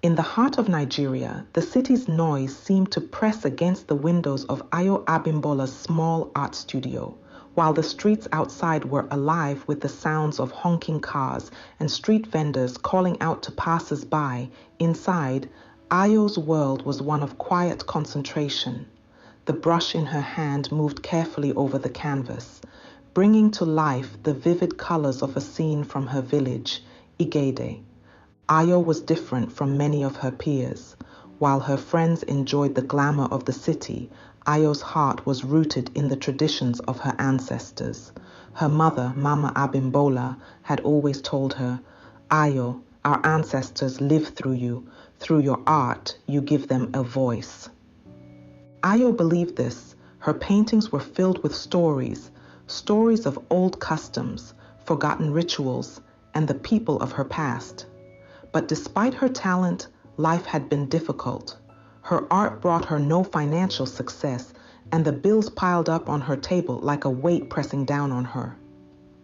In the heart of Nigeria, the city's noise seemed to press against the windows of Ayo Abimbola's small art studio, while the streets outside were alive with the sounds of honking cars and street vendors calling out to passers-by. Inside, Ayo's world was one of quiet concentration. The brush in her hand moved carefully over the canvas, bringing to life the vivid colors of a scene from her village, Igede. Ayo was different from many of her peers. While her friends enjoyed the glamour of the city, Ayo's heart was rooted in the traditions of her ancestors. Her mother, Mama Abimbola, had always told her, "Ayo, our ancestors live through you. Through your art, you give them a voice." Ayo believed this. Her paintings were filled with stories of old customs, forgotten rituals, and the people of her past. But despite her talent, life had been difficult. Her art brought her no financial success, and the bills piled up on her table like a weight pressing down on her.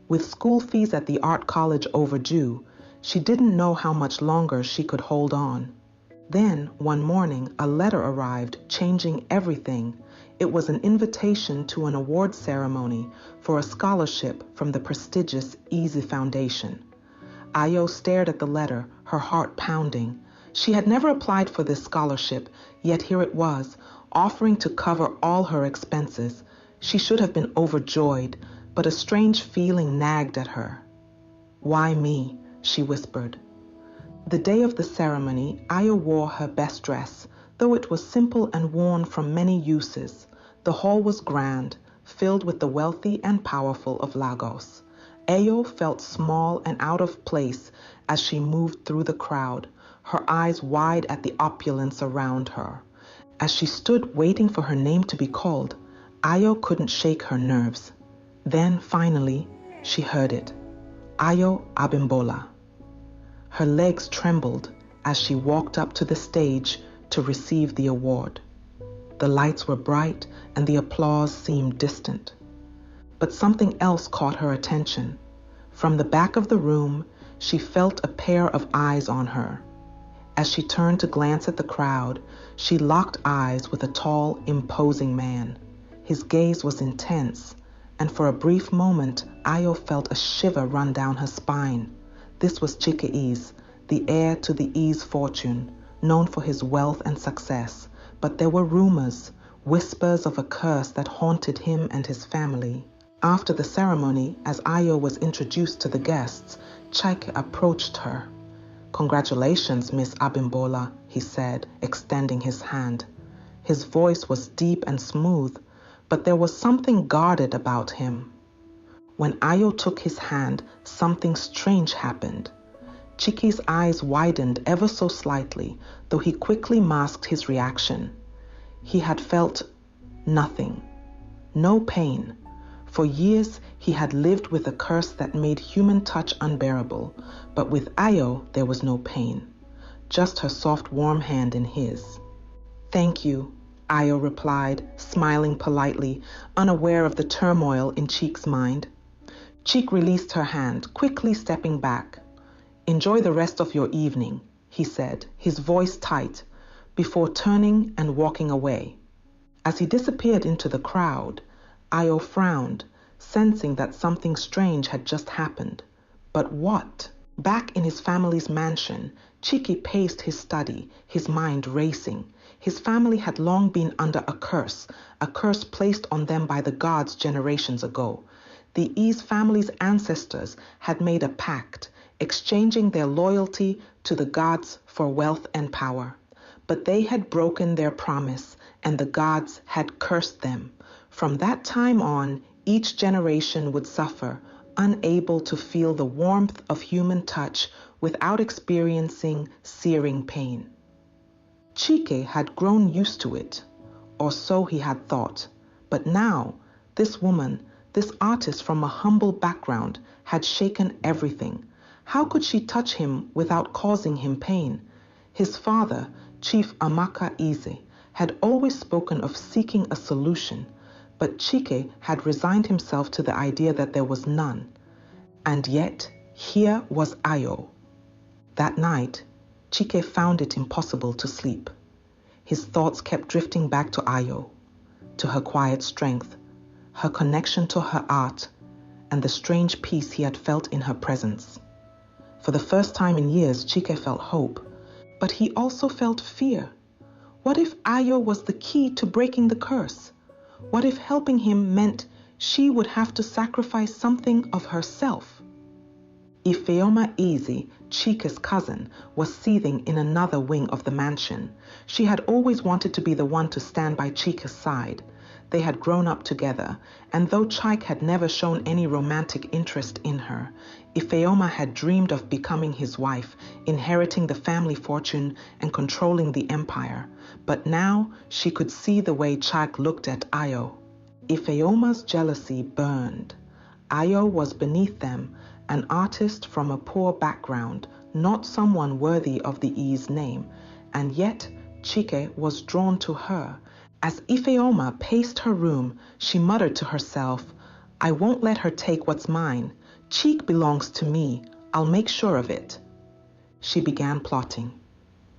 With school fees at the art college overdue, she didn't know how much longer she could hold on. Then, one morning, a letter arrived, changing everything. It was an invitation to an award ceremony for a scholarship from the prestigious Eze Foundation. Ayo stared at the letter, her heart pounding. She had never applied for this scholarship, yet here it was, offering to cover all her expenses. She should have been overjoyed, but a strange feeling nagged at her. "Why me?" she whispered. The day of the ceremony, Ayo wore her best dress, though it was simple and worn from many uses. The hall was grand, filled with the wealthy and powerful of Lagos. Ayo felt small and out of place as she moved through the crowd, her eyes wide at the opulence around her. As she stood waiting for her name to be called, Ayo couldn't shake her nerves. Then, finally, she heard it. Ayo Abimbola. Her legs trembled as she walked up to the stage to receive the award. The lights were bright and the applause seemed distant. But something else caught her attention. From the back of the room, she felt a pair of eyes on her. As she turned to glance at the crowd, she locked eyes with a tall, imposing man. His gaze was intense, and for a brief moment, Ayo felt a shiver run down her spine. This was Chike Eze, the heir to the Eze fortune, known for his wealth and success. But there were rumors, whispers of a curse that haunted him and his family. After the ceremony, as Ayo was introduced to the guests, Chike approached her. "Congratulations, Miss Abimbola," he said, extending his hand. His voice was deep and smooth, but there was something guarded about him. When Ayo took his hand, something strange happened. Chike's eyes widened ever so slightly, though he quickly masked his reaction. He had felt nothing, no pain. For years, he had lived with a curse that made human touch unbearable, but with Ayo, there was no pain, just her soft, warm hand in his. "Thank you," Ayo replied, smiling politely, unaware of the turmoil in Chike's mind. Chike released her hand, quickly stepping back. "Enjoy the rest of your evening," he said, his voice tight, before turning and walking away. As he disappeared into the crowd, Ayo frowned, sensing that something strange had just happened. But what? Back in his family's mansion, Chike paced his study, his mind racing. His family had long been under a curse placed on them by the gods generations ago. The Eze family's ancestors had made a pact, exchanging their loyalty to the gods for wealth and power. But they had broken their promise, and the gods had cursed them. From that time on, each generation would suffer, unable to feel the warmth of human touch without experiencing searing pain. Chike had grown used to it, or so he had thought. But now, this woman, this artist from a humble background, had shaken everything. How could she touch him without causing him pain? His father, Chief Amaka Eze, had always spoken of seeking a solution, but Chike had resigned himself to the idea that there was none. And yet, here was Ayo. That night, Chike found it impossible to sleep. His thoughts kept drifting back to Ayo, to her quiet strength, her connection to her art, and the strange peace he had felt in her presence. For the first time in years, Chike felt hope, but he also felt fear. What if Ayo was the key to breaking the curse? What if helping him meant she would have to sacrifice something of herself? Ifeoma Eze, Chike's cousin, was seething in another wing of the mansion. She had always wanted to be the one to stand by Chike's side. They had grown up together, and though Chike had never shown any romantic interest in her, Ifeoma had dreamed of becoming his wife, inheriting the family fortune and controlling the empire. But now she could see the way Chike looked at Ayo. Ifeoma's jealousy burned. Ayo was beneath them, an artist from a poor background, not someone worthy of the Eze name, and yet Chike was drawn to her. As Ifeoma paced her room, she muttered to herself, "I won't let her take what's mine. Chike belongs to me. I'll make sure of it." She began plotting.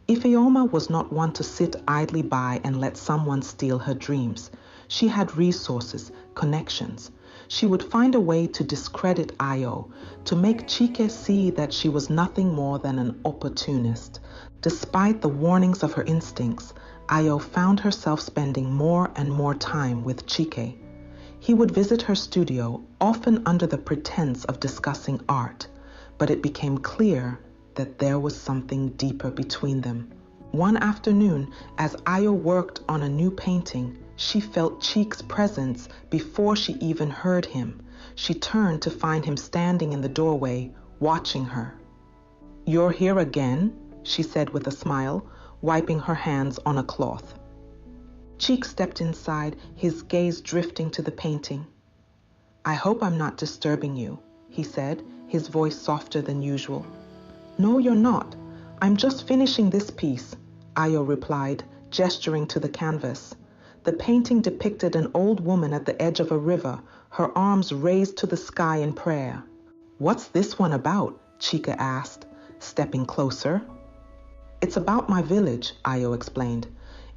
Ifeoma was not one to sit idly by and let someone steal her dreams. She had resources, connections. She would find a way to discredit Ayo, to make Chike see that she was nothing more than an opportunist. Despite the warnings of her instincts, Ayo found herself spending more and more time with Chike. He would visit her studio, often under the pretense of discussing art, but it became clear that there was something deeper between them. One afternoon, as Ayo worked on a new painting, she felt Chike's presence before she even heard him. She turned to find him standing in the doorway, watching her. "You're here again?" she said with a smile, wiping her hands on a cloth. Chike stepped inside, his gaze drifting to the painting. "I hope I'm not disturbing you," he said, his voice softer than usual. "No, you're not. I'm just finishing this piece," Ayo replied, gesturing to the canvas. The painting depicted an old woman at the edge of a river, her arms raised to the sky in prayer. "What's this one about?" Chike asked, stepping closer. "It's about my village," Ayo explained.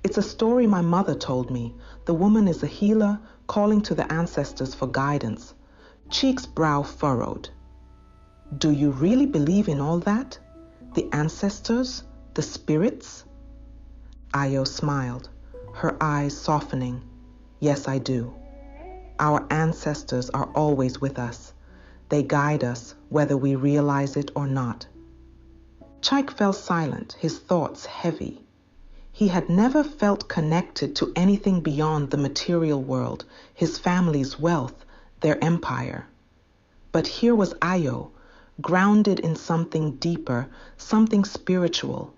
"It's a story my mother told me. The woman is a healer, calling to the ancestors for guidance." Chike's brow furrowed. "Do you really believe in all that? The ancestors? The spirits?" Ayo smiled, her eyes softening. "Yes, I do. Our ancestors are always with us. They guide us, whether we realize it or not." Chike fell silent, his thoughts heavy. He had never felt connected to anything beyond the material world, his family's wealth, their empire. But here was Ayo, grounded in something deeper, something spiritual,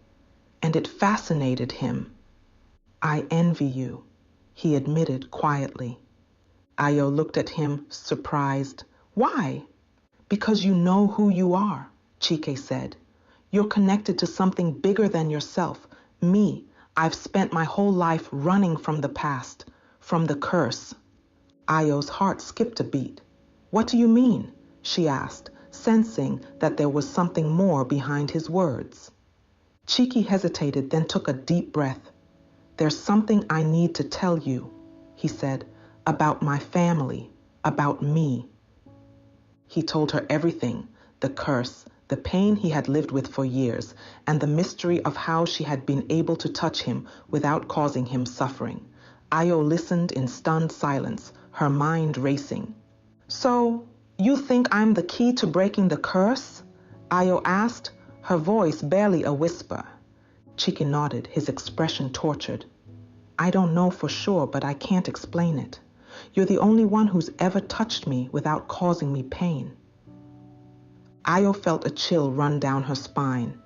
and it fascinated him. "I envy you," he admitted quietly. Ayo looked at him, surprised. "Why?" "Because you know who you are," Chike said. "You're connected to something bigger than yourself. Me, I've spent my whole life running from the past, from the curse." Ayo's heart skipped a beat. "What do you mean?" she asked, sensing that there was something more behind his words. Chike hesitated, then took a deep breath. "There's something I need to tell you," he said, "about my family, about me." He told her everything, the curse, the pain he had lived with for years, and the mystery of how she had been able to touch him without causing him suffering. Ayo listened in stunned silence, her mind racing. "So, you think I'm the key to breaking the curse?" Ayo asked, her voice barely a whisper. Chike nodded, his expression tortured. "I don't know for sure, but I can't explain it. You're the only one who's ever touched me without causing me pain." Ayo felt a chill run down her spine.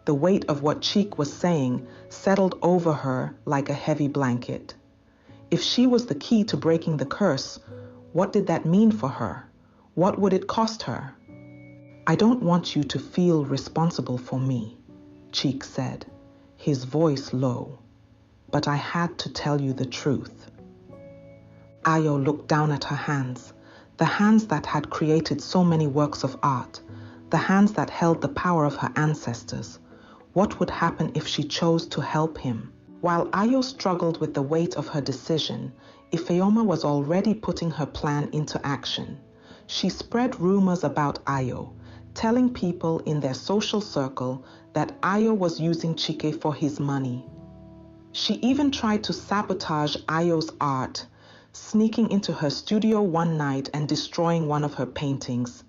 The weight of what Chike was saying settled over her like a heavy blanket. If she was the key to breaking the curse, what did that mean for her? What would it cost her? "I don't want you to feel responsible for me," Chike said, his voice low. "But I had to tell you the truth." Ayo looked down at her hands, the hands that had created so many works of art, the hands that held the power of her ancestors. What would happen if she chose to help him? While Ayo struggled with the weight of her decision, Ifeoma was already putting her plan into action. She spread rumors about Ayo, telling people in their social circle that Ayo was using Chike for his money. She even tried to sabotage Ayo's art, sneaking into her studio one night and destroying one of her paintings.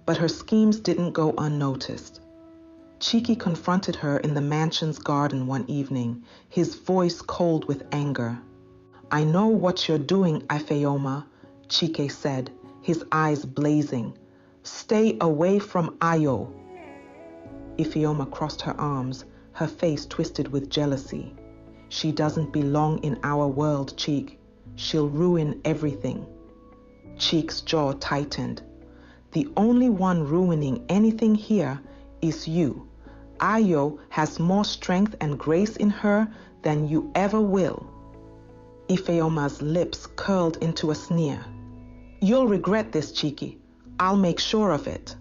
But her schemes didn't go unnoticed. Chike confronted her in the mansion's garden one evening, his voice cold with anger. "I know what you're doing, Ifeoma," Chike said, his eyes blazing. "Stay away from Ayo." Ifeoma crossed her arms, her face twisted with jealousy. "She doesn't belong in our world, Chike. She'll ruin everything." Chike's jaw tightened. "The only one ruining anything here is you. Ayo has more strength and grace in her than you ever will." Ifeoma's lips curled into a sneer. "You'll regret this, Chike. I'll make sure of it."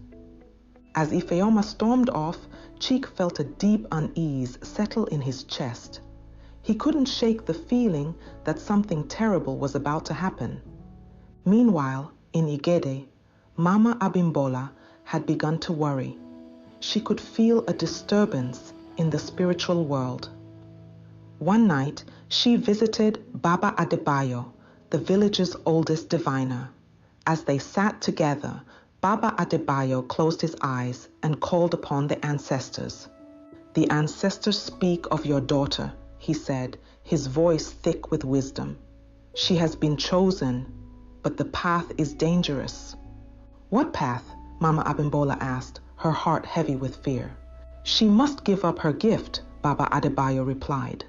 As Ifeoma stormed off, Chike felt a deep unease settle in his chest. He couldn't shake the feeling that something terrible was about to happen. Meanwhile, in Igede, Mama Abimbola had begun to worry. She could feel a disturbance in the spiritual world. One night, she visited Baba Adebayo, the village's oldest diviner. As they sat together, Baba Adebayo closed his eyes and called upon the ancestors. "The ancestors speak of your daughter," he said, his voice thick with wisdom. "She has been chosen, but the path is dangerous." "What path?" Mama Abimbola asked, her heart heavy with fear. "She must give up her gift," Baba Adebayo replied.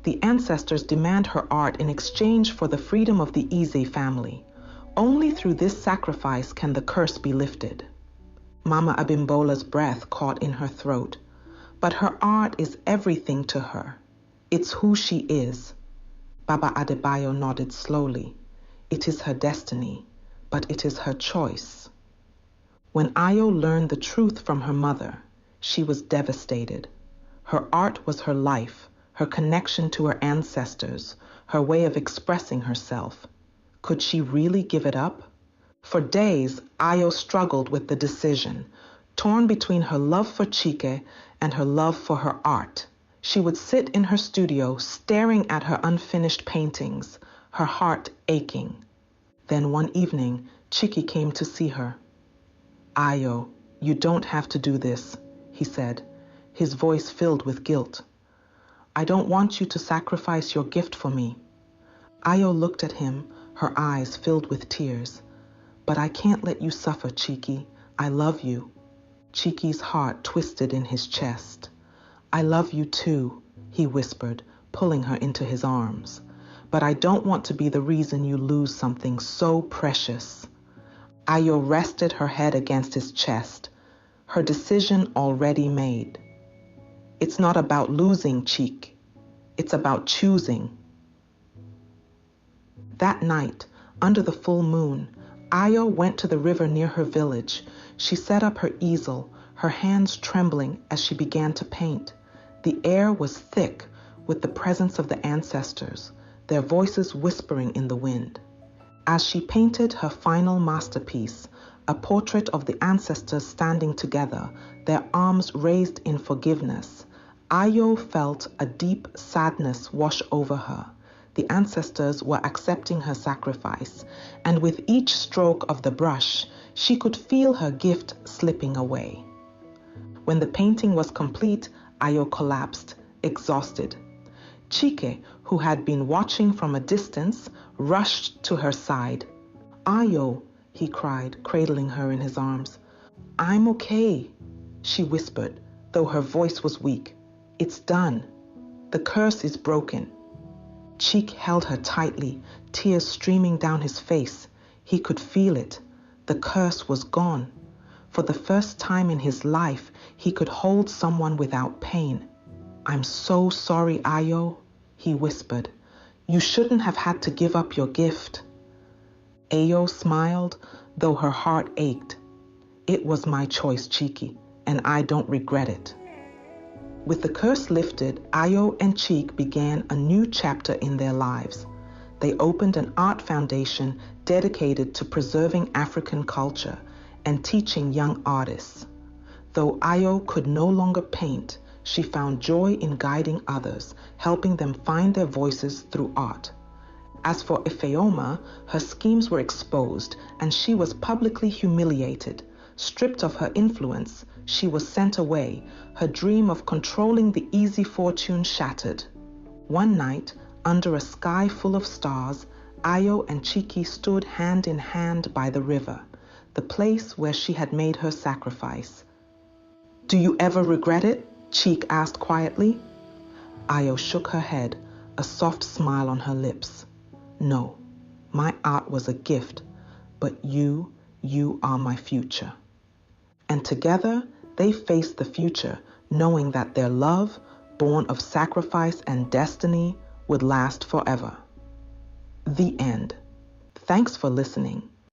"The ancestors demand her art in exchange for the freedom of the Eze family. Only through this sacrifice can the curse be lifted." Mama Abimbola's breath caught in her throat. "But her art is everything to her. It's who she is." Baba Adebayo nodded slowly. "It is her destiny, but it is her choice." When Ayo learned the truth from her mother, she was devastated. Her art was her life, her connection to her ancestors, her way of expressing herself. Could she really give it up? For days, Ayo struggled with the decision, torn between her love for Chike and her love for her art. She would sit in her studio, staring at her unfinished paintings, her heart aching. Then one evening, Chike came to see her. "Ayo, you don't have to do this," he said, his voice filled with guilt. "I don't want you to sacrifice your gift for me." Ayo looked at him, her eyes filled with tears. "But I can't let you suffer, Chike. I love you." Chike's heart twisted in his chest. "I love you too," he whispered, pulling her into his arms. "But I don't want to be the reason you lose something so precious." Ayo rested her head against his chest, her decision already made. "It's not about losing, Chike. It's about choosing." That night, under the full moon, Ayo went to the river near her village. She set up her easel, her hands trembling as she began to paint. The air was thick with the presence of the ancestors, their voices whispering in the wind. As she painted her final masterpiece, a portrait of the ancestors standing together, their arms raised in forgiveness, Ayo felt a deep sadness wash over her. The ancestors were accepting her sacrifice, and with each stroke of the brush, she could feel her gift slipping away. When the painting was complete, Ayo collapsed, exhausted. Chike, who had been watching from a distance, rushed to her side. "Ayo," he cried, cradling her in his arms. "I'm okay," she whispered, though her voice was weak. "It's done. The curse is broken." Chike held her tightly, tears streaming down his face. He could feel it. The curse was gone. For the first time in his life, he could hold someone without pain. "I'm so sorry, Ayo," he whispered. "You shouldn't have had to give up your gift." Ayo smiled, though her heart ached. "It was my choice, Chike, and I don't regret it." With the curse lifted, Ayo and Chike began a new chapter in their lives. They opened an art foundation dedicated to preserving African culture and teaching young artists. Though Ayo could no longer paint, she found joy in guiding others, helping them find their voices through art. As for Ifeoma, her schemes were exposed and she was publicly humiliated. Stripped of her influence, she was sent away, her dream of controlling the easy fortune shattered. One night, under a sky full of stars, Ayo and Chike stood hand in hand by the river, the place where she had made her sacrifice. "Do you ever regret it?" Chike asked quietly. Ayo shook her head, a soft smile on her lips. "No, my art was a gift, but you are my future." And together, they faced the future, knowing that their love, born of sacrifice and destiny, would last forever. The end. Thanks for listening.